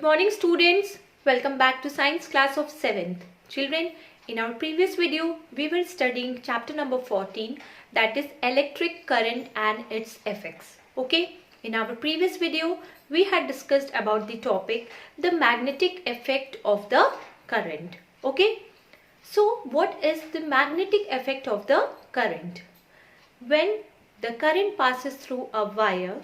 morning students, welcome back to science class of 7th. Children, in our previous video we were studying chapter number 14, that is electric current and its effects. Okay, in our previous video we had discussed about the topic the magnetic effect of the current. Okay, so what is the magnetic effect of the current? When the current passes through a wire,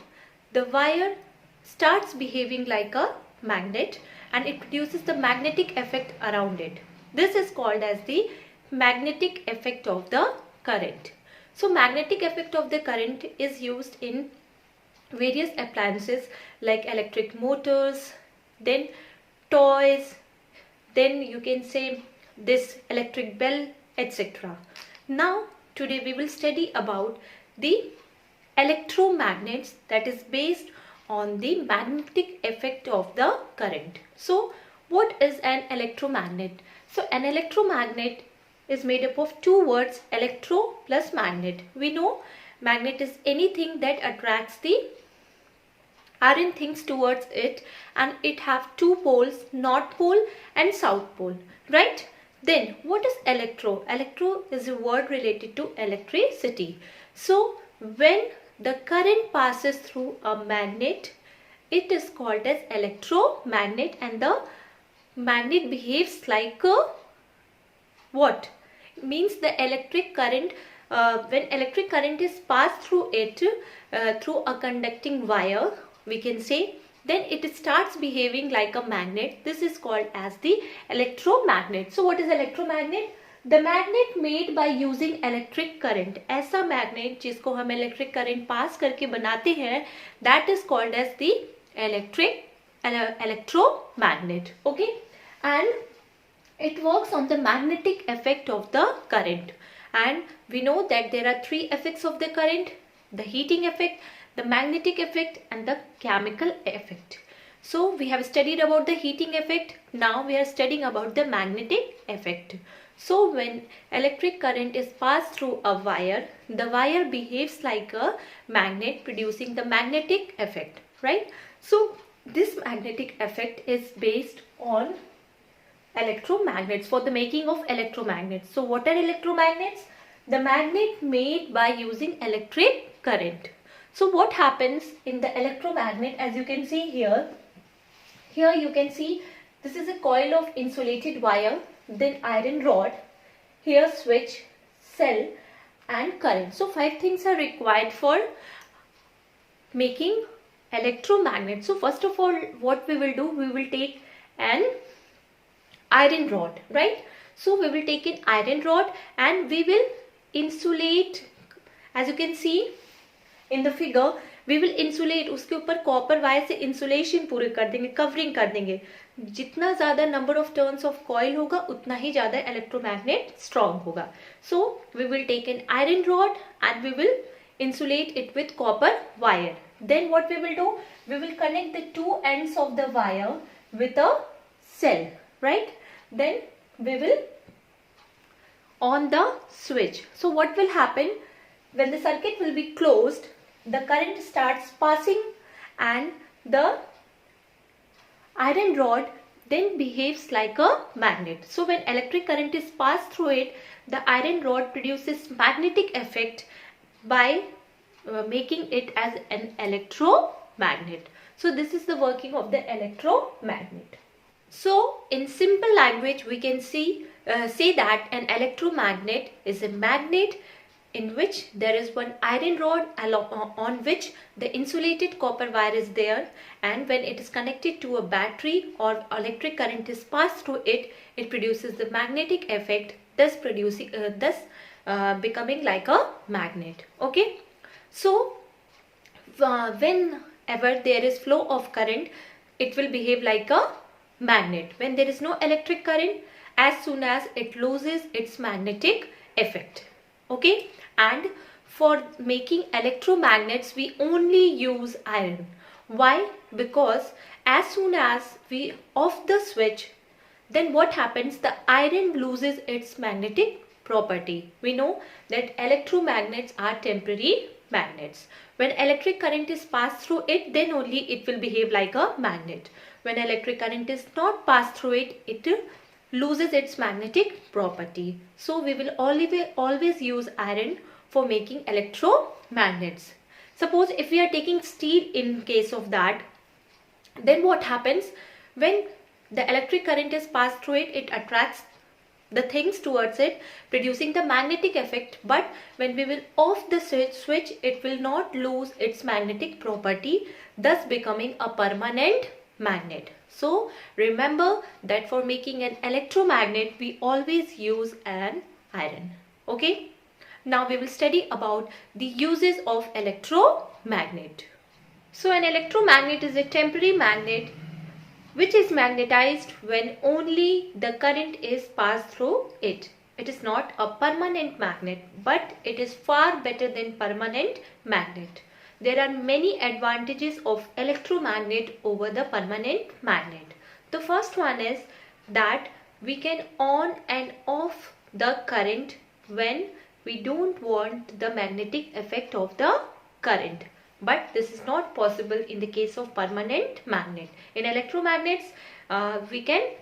the wire starts behaving like a magnet and it produces the magnetic effect around it. This is called as the magnetic effect of the current. So magnetic effect of the current is used in various appliances like electric motors, then toys, then you can say this electric bell, etc. Now today we will study about the electromagnets, that is based on the magnetic effect of the current. So what is an electromagnet? So an electromagnet is made up of two words, electro plus magnet. We know magnet is anything that attracts the iron things towards it, and it have two poles, north pole and south pole, right? Then what is electro? Electro is a word related to electricity. So when the current passes through a magnet, it is called as electromagnet, and the magnet behaves like a what? It means the electric current, when electric current is passed through it, through a conducting wire, we can say, then it starts behaving like a magnet. This is called as the electromagnet. So what is electromagnet? The magnet made by using electric current. ऐसा magnet जिसको हम electric current pass करके बनाते हैं, that is called as the electromagnet. Okay, and it works on the magnetic effect of the current. And we know that there are three effects of the current: the heating effect, the magnetic effect and the chemical effect. So we have studied about the heating effect. Now we are studying about the magnetic effect. So when electric current is passed through a wire, the wire behaves like a magnet, producing the magnetic effect, right? So this magnetic effect is based on electromagnets, for the making of electromagnets. So what are electromagnets? The magnet made by using electric current. So what happens in the electromagnet, as you can see here you can see this is a coil of insulated wire, then iron rod, here switch, cell and current. So 5 things are required for making electromagnet. So first of all, what we will do, we will take an iron rod, right? So we will take an iron rod and we will insulate, as you can see in the figure, we will insulate, उसके ऊपर copper wire से insulation पूरे कर देंगे, covering कर देंगे. जितना ज़्यादा number of turns of coil होगा उतना ही ज़्यादा इलेक्ट्रोमैग्नेट स्ट्रॉन्ग होगा. So we will take an iron rod and we will insulate it with copper wire. Then what we will do, we will connect the two ends of the wire with a cell, right? Then we will on the switch. So what will happen, when the circuit will be closed, the current starts passing and the iron rod then behaves like a magnet. So when electric current is passed through it, the iron rod produces magnetic effect by making it as an electromagnet. So this is the working of the electromagnet. So in simple language we can say that an electromagnet is a magnet in which there is one iron rod on which the insulated copper wire is there, and when it is connected to a battery or electric current is passed through it, it produces the magnetic effect, thus producing becoming like a magnet. Okay, so whenever there is flow of current, it will behave like a magnet. When there is no electric current, as soon as it loses its magnetic effect. Okay, and for making electromagnets we only use iron. Why? Because as soon as we off the switch, then what happens, the iron loses its magnetic property. We know that electromagnets are temporary magnets. When electric current is passed through it, then only it will behave like a magnet. when electric current is not passed through it, it loses its magnetic property. So we will always use iron for making electromagnets. Suppose if we are taking steel in case of that, then what happens when the electric current is passed through it? It attracts the things towards it, producing the magnetic effect. But when we will off the switch, it will not lose its magnetic property, thus becoming a permanent magnet. So remember that for making an electromagnet, we always use an iron. Okay. Now we will study about the uses of electromagnet. So an electromagnet is a temporary magnet which is magnetized when only the current is passed through it. It is not a permanent magnet, but it is far better than permanent magnet. There are many advantages of electromagnet over the permanent magnet. The first one is that we can on and off the current when we don't want the magnetic effect of the current. But this is not possible in the case of permanent magnet. In electromagnets, we can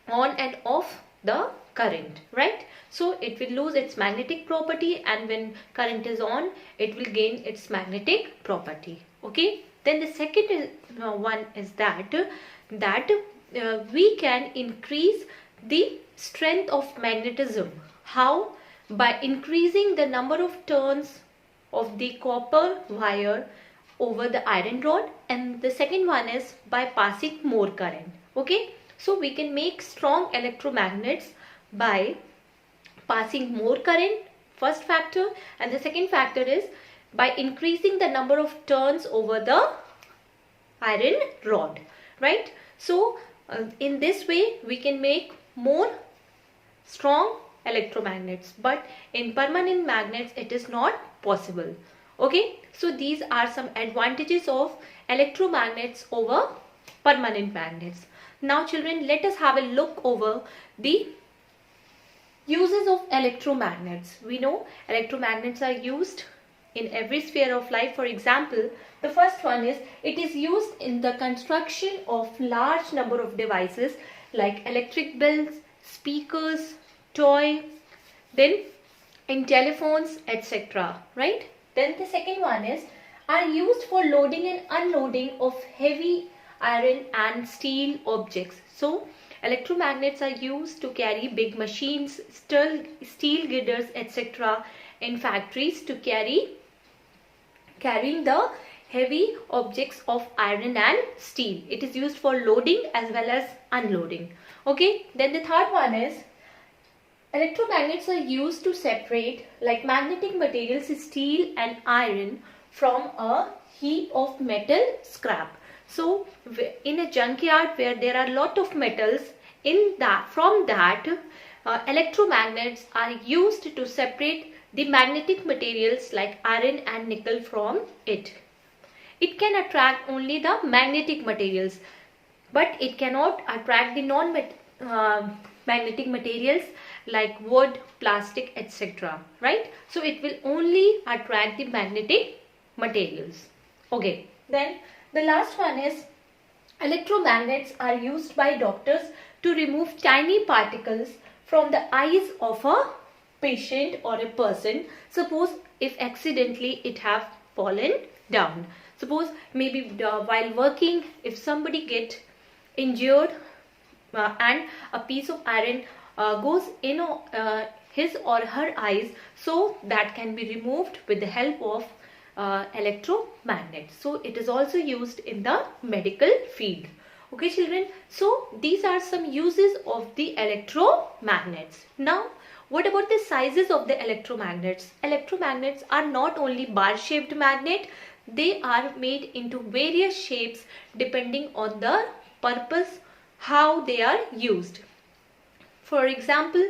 on and off the current, right? So it will lose its magnetic property, and when current is on, it will gain its magnetic property. Okay. Then the second one is that we can increase the strength of magnetism. How? By increasing the number of turns of the copper wire over the iron rod, and the second one is by passing more current. Okay, so we can make strong electromagnets by passing more current, first factor, and the second factor is by increasing the number of turns over the iron rod, right? So in this way we can make more strong electromagnets, but in permanent magnets it is not possible. Okay, so these are some advantages of electromagnets over permanent magnets. Now children, let us have a look over the uses of electromagnets. We know electromagnets are used in every sphere of life. For example, the first one is it is used in the construction of large number of devices like electric bells, speakers, toy, then in telephones, etc. Right? Then the second one is are used for loading and unloading of heavy iron and steel objects. So electromagnets are used to carry big machines, steel girders, etc. in factories to carrying the heavy objects of iron and steel. It is used for loading as well as unloading. Okay. Then the third one is electromagnets are used to separate like magnetic materials, steel and iron, from a heap of metal scrap. So in a junkyard where there are a lot of metals, from that electromagnets are used to separate the magnetic materials like iron and nickel from it. It can attract only the magnetic materials, but it cannot attract the non-magnetic materials like wood, plastic, etc. Right? So it will only attract the magnetic materials. Okay. Then the last one is electromagnets are used by doctors to remove tiny particles from the eyes of a patient or a person. Suppose if accidentally it have fallen down. Suppose maybe while working, if somebody get injured and a piece of iron goes in his or her eyes, so that can be removed with the help of electromagnet. So it is also used in the medical field. Okay children, so these are some uses of the electromagnets. Now what about the sizes of the electromagnets? Electromagnets are not only bar shaped magnet, they are made into various shapes depending on the purpose how they are used. For example,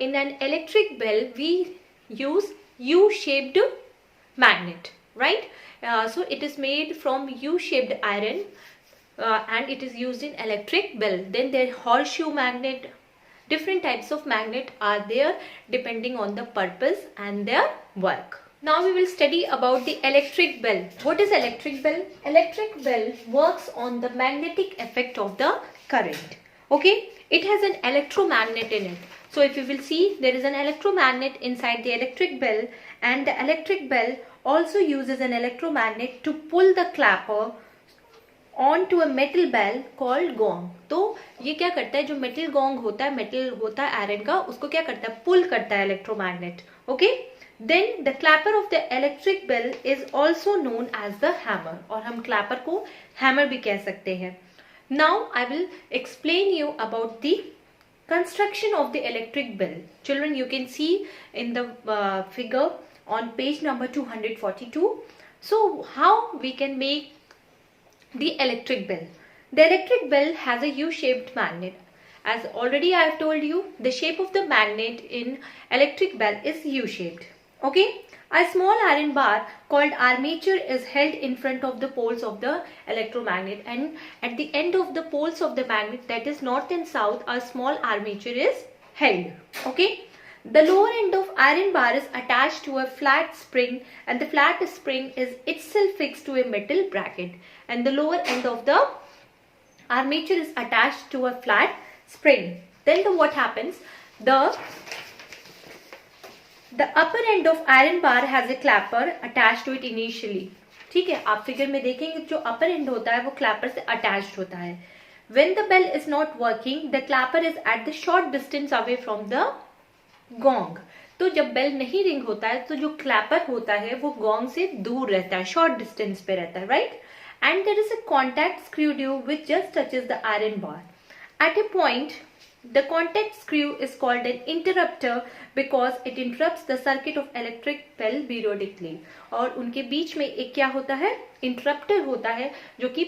in an electric bell we use U-shaped magnet, right? So it is made from U-shaped iron and it is used in electric bell. Then there horseshoe magnet. Different types of magnet are there depending on the purpose and their work. Now we will study about the electric bell. What is electric bell? Electric bell works on the magnetic effect of the current. Okay, it has an electromagnet in it. So if you will see, there is an electromagnet inside the electric bell, and the electric bell also uses an electromagnet to pull the clapper onto a metal bell called gong. तो ये क्या करता है, जो metal gong होता है, metal होता है iron का, उसको क्या करता है, pull करता है electromagnet. Okay. Then the clapper of the electric bell is also known as the hammer, और हम clapper को hammer भी कह सकते हैं. Now I will explain you about the construction of the electric bell. Children, you can see in the figure on page number 242. So how we can make the electric bell? The electric bell has a U-shaped magnet. As already I have told you, the shape of the magnet in electric bell is U-shaped. Okay, a small iron bar called armature is held in front of the poles of the electromagnet, and at the end of the poles of the magnet, that is north and south, a small armature is held. Okay, the lower end of iron bar is attached to a flat spring, and the flat spring is itself fixed to a metal bracket, and the lower end of the armature is attached to a flat spring. Then what happens? The upper end of iron bar has a clapper attached to it initially. ठीक है, आप figure में देखेंगे जो upper end होता है वो clapper से attached होता है. When the bell is not working, the clapper is at the short distance away from the gong. तो जब बेल नहीं रिंग होता है तो जो क्लैपर होता है वो गोंग से दूर रहता है, शॉर्ट डिस्टेंस पे रहता है, right? And there is a contact screw tube which just touches the iron bar. At a point the contact screw is called an interrupter because it interrupts the circuit of electric bell periodically. और उनके बीच में एक क्या होता है, interrupter होता है जो कि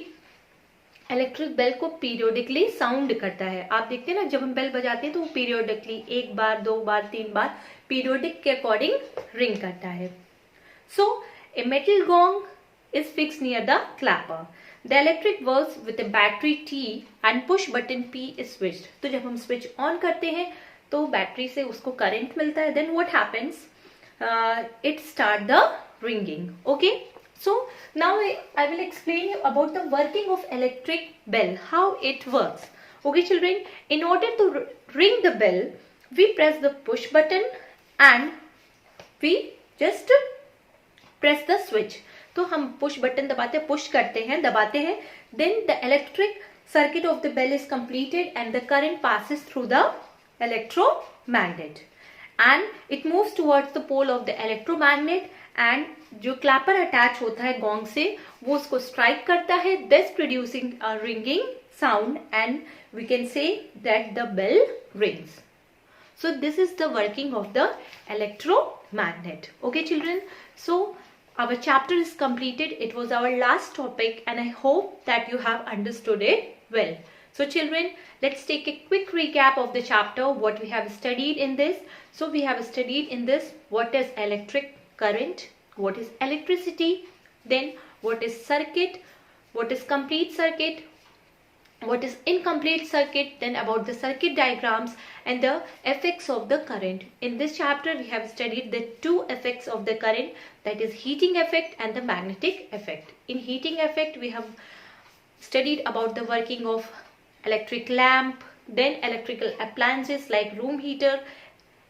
इलेक्ट्रिक बेल को पीरियोडिकली साउंड करता है. आप देखते हैं ना, जब हम बेल बजाते हैं तो वो पीरियोडिकली एक बार, दो बार, तीन बार पीरियोडिक के अकॉर्डिंग रिंग करता है. So a metal gong is fixed near the clapper. The electric works with a battery T and push button P is switched. तो जब हम switch on करते हैं तो बैटरी से उसको करंट मिलता है. Then what happens? It start the ringing. Okay. So now I will explain you about the working of electric bell, how it works. Okay, children. In order to ring the bell, we press the push button and we just press the switch. तो हम push button दबाते हैं, push करते हैं, दबाते हैं. Then the electric circuit of the bell is completed and the current passes through the electromagnet and it moves towards the pole of the electromagnet. And जो clapper attach होता है gong से वो उसको स्ट्राइक करता है, this producing a ringing sound and we can say that the bell rings. So this is the working of the electromagnet. Okay, children. So our chapter is completed. It was our last topic and I hope that you have understood it well. So children, let's take a quick recap of the chapter, what we have studied in this. So we have studied in this what is electric current, what is electricity, then what is circuit, what is complete circuit, what is incomplete circuit, then about the circuit diagrams and the effects of the current. In this chapter we have studied the two effects of the current, that is heating effect and the magnetic effect. In heating effect we have studied about the working of electric lamp, then electrical appliances like room heater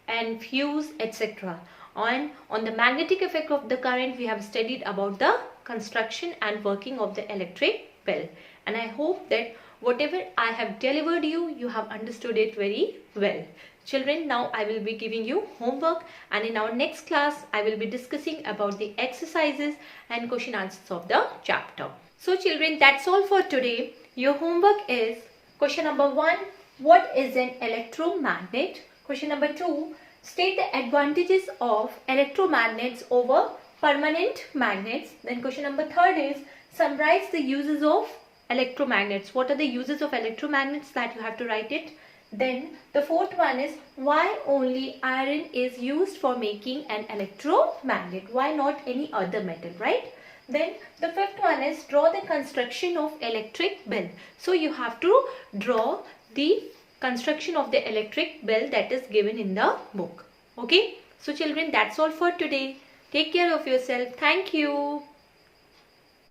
and fuse, etc. On the magnetic effect of the current we have studied about the construction and working of the electric bell. And I hope that whatever I have delivered you, you have understood it very well. Children, now I will be giving you homework, and in our next class I will be discussing about the exercises and question answers of the chapter. So children, that's all for today. Your homework is question number 1, what is an electromagnet? Question number 2, state the advantages of electromagnets over permanent magnets. Then question number 3 is summarize the uses of electromagnets. What are the uses of electromagnets, that you have to write it. Then the 4th one is why only iron is used for making an electromagnet, why not any other metal, right? Then the 5th one is draw the construction of electric bell. So you have to draw the construction of the electric bell that is given in the book. Okay, so children, that's all for today. Take care of yourself. Thank you.